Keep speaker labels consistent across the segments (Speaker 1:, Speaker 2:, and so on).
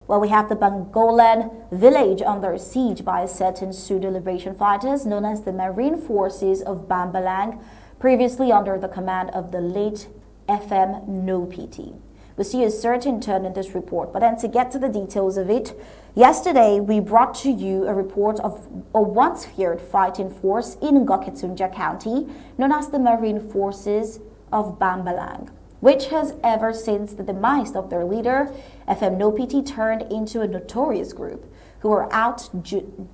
Speaker 1: Well, we have the Bangolan village under siege by certain pseudo-liberation fighters known as the Marine Forces of Bangolan, previously under the command of the late FM No PT. We see a certain turn in this report, but then to get to the details of it, yesterday we brought to you a report of a once feared fighting force in Ngoketunjia County known as the Marine Forces of Bangolan, which has ever since the demise of their leader, FM No PT, turned into a notorious group who are out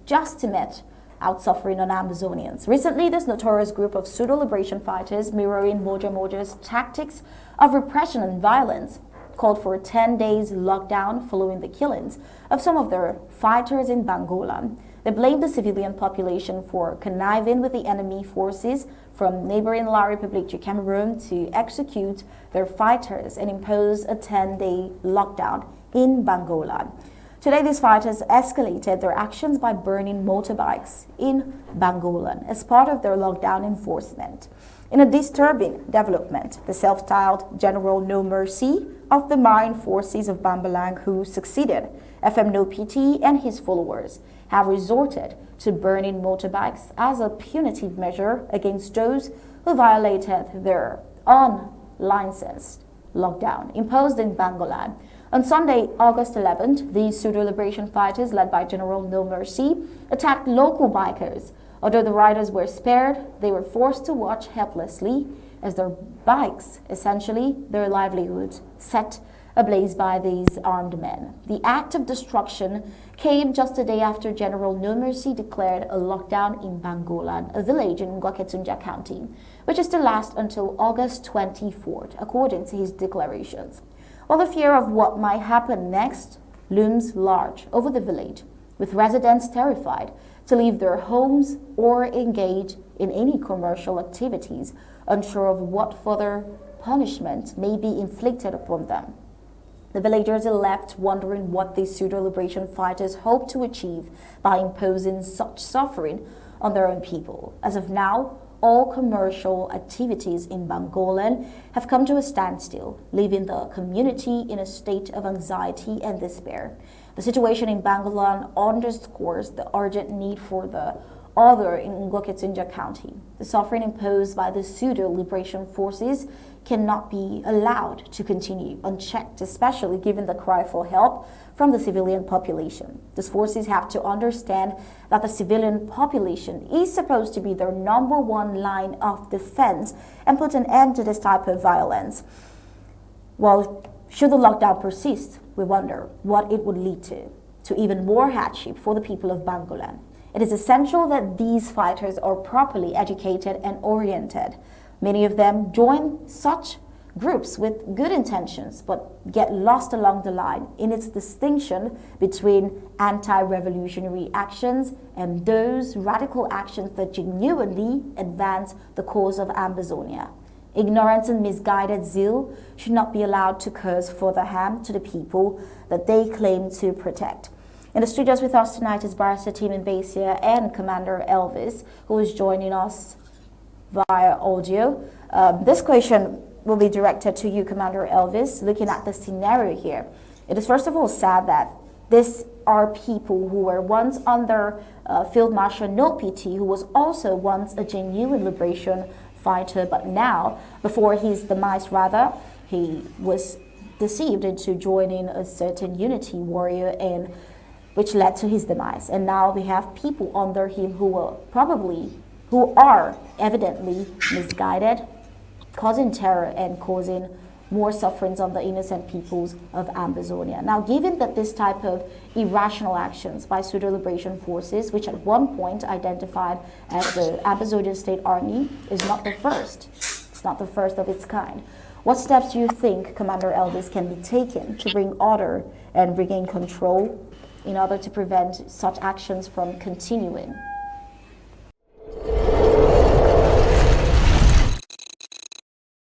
Speaker 1: just to met out suffering on Ambazonians. Recently, this notorious group of pseudo-liberation fighters, mirroring Moja Moja's tactics of repression and violence, called for a 10 days lockdown following the killings of some of their fighters in Bangolan. They blamed the civilian population for conniving with the enemy forces from neighboring La République du Cameroon to execute their fighters and impose a 10-day lockdown in Bangolan. Today, these fighters escalated their actions by burning motorbikes in Bangolan as part of their lockdown enforcement. In a disturbing development, the self-styled General No Mercy of the Marine Forces of Bangolan, who succeeded FM No PT and his followers, have resorted to burning motorbikes as a punitive measure against those who violated their unlicensed lockdown imposed in Bangolan. On Sunday, August 11th, these pseudo-liberation fighters, led by General No Mercy, attacked local bikers. Although the riders were spared, they were forced to watch helplessly as their bikes, essentially their livelihoods, set ablaze by these armed men. The act of destruction came just a day after General No Mercy declared a lockdown in Bangolan, a village in Ngoketunjia County, which is to last until August 24th, according to his declarations. While the fear of what might happen next looms large over the village, with residents terrified to leave their homes or engage in any commercial activities, unsure of what further punishment may be inflicted upon them. The villagers are left wondering what these pseudo-liberation fighters hope to achieve by imposing such suffering on their own people. As of now, all commercial activities in Bangolan have come to a standstill, leaving the community in a state of anxiety and despair. The situation in Bangolan underscores the urgent need for the order in Ngoketunjia County. The suffering imposed by the pseudo-liberation forces cannot be allowed to continue unchecked, especially given the cry for help from the civilian population. These forces have to understand that the civilian population is supposed to be their #1 line of defense and put an end to this type of violence. Well, should the lockdown persist, we wonder what it would lead to even more hardship for the people of Bangolan. It is essential that these fighters are properly educated and oriented. Many of them join such groups with good intentions but get lost along the line in its distinction between anti-revolutionary actions and those radical actions that genuinely advance the cause of Ambazonia. Ignorance and misguided zeal should not be allowed to cause further harm to the people that they claim to protect. In the studios with us tonight is Barrister Tim Mbasia and Commander Elvis, who is joining us via audio. This question will be directed to you, Commander Elvis, looking at the scenario here. It is first of all sad that these are people who were once under Field Marshal No PT, who was also once a genuine liberation fighter, but now, before his demise rather, he was deceived into joining a certain unity warrior, and which led to his demise. And now we have people under him who are evidently misguided, causing terror and causing more sufferings on the innocent peoples of Ambazonia. Now, given that this type of irrational actions by pseudo-liberation forces, which at one point identified as the Ambazonian State Army, is not the first. It's not the first of its kind. What steps do you think, Commander Elvis, can be taken to bring order and regain control in order to prevent such actions from continuing?